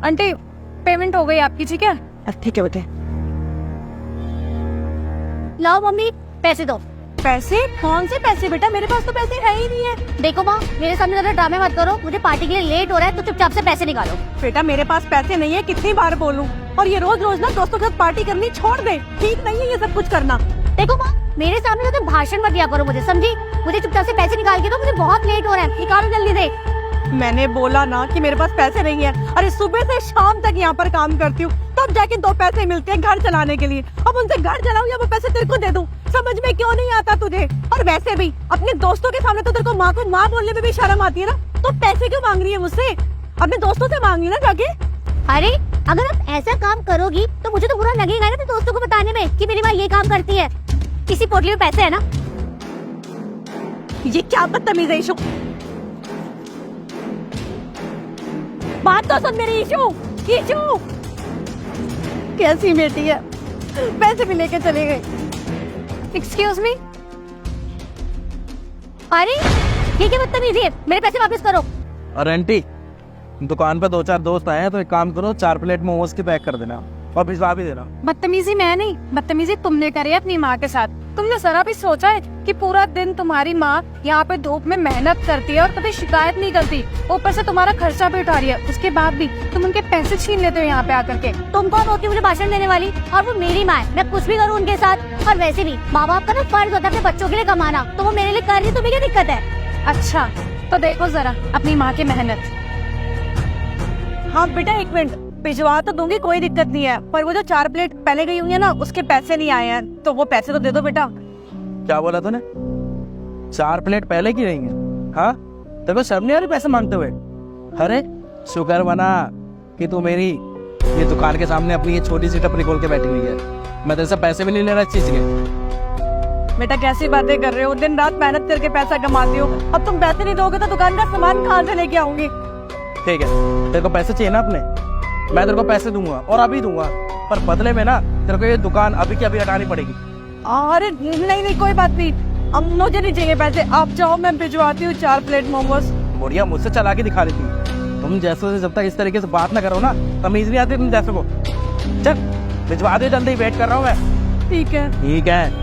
Aunty payment हो गई आपकी, ठीक है? ठीक है बेटे। लाओ मम्मी पैसे दो। पैसे? कौन से पैसे बेटा, मेरे पास तो पैसे है ही नहीं है। देखो माँ, मेरे सामने ज्यादा ड्रामे मत करो, मुझे पार्टी के लिए लेट हो रहा है, तो चुपचाप से पैसे निकालो। बेटा मेरे पास पैसे नहीं है, कितनी बार बोलूं। और ये रोज रोज ना दोस्तों के साथ पार्टी करनी छोड़ दे, ठीक नहीं है ये सब कुछ करना। देखो माँ, मेरे सामने ज्यादा भाषण मत दिया करो मुझे, समझी? मुझे चुपचाप से पैसे निकाल के दो, मुझे बहुत लेट हो रहा है, निकालो जल्दी से। मैंने बोला ना कि मेरे पास पैसे नहीं है। अरे सुबह से शाम तक यहाँ पर काम करती हूँ, तब जाके 2 पैसे मिलते हैं घर चलाने के लिए। अब उनसे घर चलाऊं या वो पैसे तेरे को दे दूं, समझ में क्यों नहीं आता तुझे? और वैसे भी अपने दोस्तों के सामने तो तेरे को माँ बोलने में भी शर्म आती है ना, तो पैसे क्यों मांग रही है मुझसे? अपने दोस्तों से मांगी ना जाके। अरे अगर आप ऐसा काम करोगी तो मुझे तो बुरा लगेगा ना, तो दोस्तों को बताने में कि मेरी माँ ये काम करती है। किसी पोटली में पैसे है ना। ये क्या बदतमीज है ईशु, बात तो सुन मेरी ईशु। ईशु कैसी बेटी है, पैसे भी लेके चले गए। Excuse me. अरे ये क्या बदतमीजी है, मेरे पैसे वापस करो। और आंटी, दुकान पे 2-4 दोस्त आए हैं, तो एक काम करो, 4 प्लेट मोमोज की पैक कर देना और भिजवा भी देना। बदतमीजी मैं नहीं, बदतमीजी तुमने करी है अपनी माँ के साथ। तुमने जरा भी सोचा है कि पूरा दिन तुम्हारी माँ यहाँ पे धूप में मेहनत करती है और कभी शिकायत नहीं करती, ऊपर से तुम्हारा खर्चा भी उठा रही है, उसके बाद भी तुम उनके पैसे छीन लेते हो यहाँ पे आकर के। तुम कौन होती मुझे भाषण देने वाली? और वो मेरी माँ है, मैं कुछ भी करूँ उनके साथ। और वैसे भी माँ बाप का ना फर्ज होता है अपने बच्चों के लिए कमाना, तो वो मेरे लिए कर रही है, तुम्हें क्या दिक्कत है? अच्छा तो देखो जरा अपनी माँ की मेहनत। हाँ बेटा 1 मिनट, भिजवा तो दूंगी, कोई दिक्कत नहीं है, पर वो जो 4 प्लेट पहले गई हुई है ना, उसके पैसे नहीं आए हैं, तो वो पैसे तो दे दो बेटा। क्या बोला तूने? 4 प्लेट पहले की रही है? हाँ, तेरे को शर्म नहीं आ रही पैसे मांगते हुए? अरे शुक्र बना कि तू मेरी ये दुकान के सामने अपनी ये छोटी सी टपरी खोल के बैठी हुई है। मैं तेरे से पैसे भी नहीं ले रहा इस चीज के। बेटा कैसी बातें कर रहे हो, दिन रात मेहनत करके पैसा कमाती हो, अब तुम पैसे नहीं दोगे तो दुकान का सामान कहाँ से लेके आऊंगी? ठीक है, तेरे को पैसे चाहिए ना अपने, मैं तेरे को पैसे दूंगा और अभी दूंगा, पर बदले में ना तेरे को ये दुकान अभी की अभी हटानी पड़ेगी। अरे नहीं कोई बात नहीं, अब मुझे नहीं चाहिए पैसे, आप जाओ, मैं भिजवाती हूँ 4 प्लेट मोमोज। बुढ़िया मुझसे चला के दिखा रही थी। तुम जैसे जब तक इस तरीके से बात ना करो ना, तमीज नहीं आती तुम जैसे को। चल भिजवा दे जल्दी, वेट कर रहा हूँ मैं। ठीक है। ठीक है।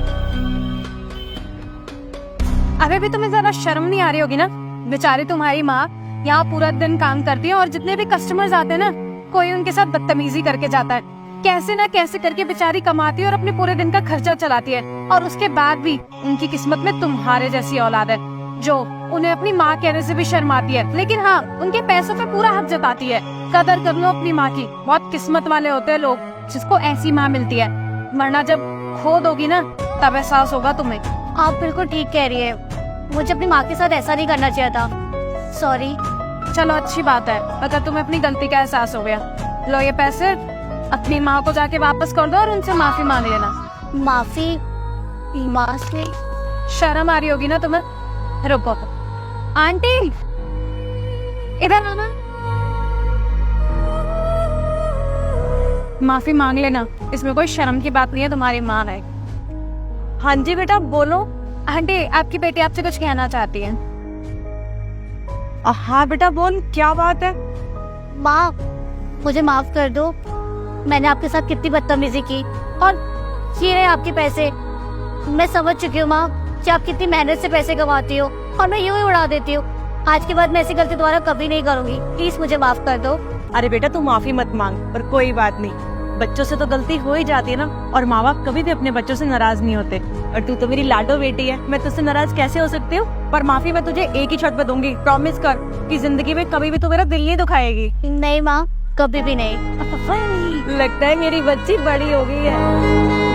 अबे भी तुम्हें जरा शर्म नहीं आ रही होगी ना? बेचारी तुम्हारी माँ यहाँ पूरा दिन काम करती है और जितने भी कस्टमर्स आते हैं ना, कोई उनके साथ बदतमीजी करके जाता है। कैसे ना कैसे करके बेचारी कमाती है और अपने पूरे दिन का खर्चा चलाती है, और उसके बाद भी उनकी किस्मत में तुम्हारे जैसी औलाद है जो उन्हें अपनी माँ कहने से भी शर्माती है, लेकिन हाँ उनके पैसों पे पूरा हक जताती है। कदर कर लो अपनी माँ की, बहुत किस्मत वाले होते हैं लोग जिसको ऐसी माँ मिलती है, वरना जब खो दोगी ना तब एहसास होगा तुम्हें। आप बिल्कुल ठीक कह रही है, मुझे अपनी माँ के साथ ऐसा नहीं करना चाहिए था, सॉरी। चलो अच्छी बात है, अगर तुम्हें अपनी गलती का एहसास हो गया। लो ये पैसे, अपनी माँ को जाके वापस कर दो और उनसे माफी मांग लेना। माफी? माँ से? शर्म आ रही होगी ना तुम्हें? रुको आंटी, इधर आना, माफी मांग लेना, इसमें कोई शर्म की बात नहीं है, तुम्हारी माँ है। हाँ जी बेटा बोलो। आंटी आपकी बेटी आपसे कुछ कहना चाहती है। हाँ बेटा बोल, क्या बात है? माँ मुझे माफ कर दो, मैंने आपके साथ कितनी बदतमीजी की, और ये रहे आपके पैसे। मैं समझ चुकी हूँ माँ कि आप कितनी मेहनत से पैसे कमाती हो और मैं यूं ही उड़ा देती हूँ। आज के बाद मैं ऐसी गलती दोबारा कभी नहीं करूंगी, प्लीज मुझे माफ कर दो। अरे बेटा तू माफी मत मांग, पर कोई बात नहीं, बच्चों से तो गलती हो ही जाती है ना, और माँ बाप कभी भी अपने बच्चों से नाराज नहीं होते। और तू तो मेरी लाडो बेटी है, मैं तुझसे नाराज कैसे हो सकती हूँ? पर माफी मैं तुझे एक ही शर्त पे दूंगी, प्रॉमिस कर कि जिंदगी में कभी भी तू मेरा दिल नहीं दुखाएगी। नहीं माँ, कभी भी नहीं। लगता है मेरी बच्ची बड़ी हो गई है।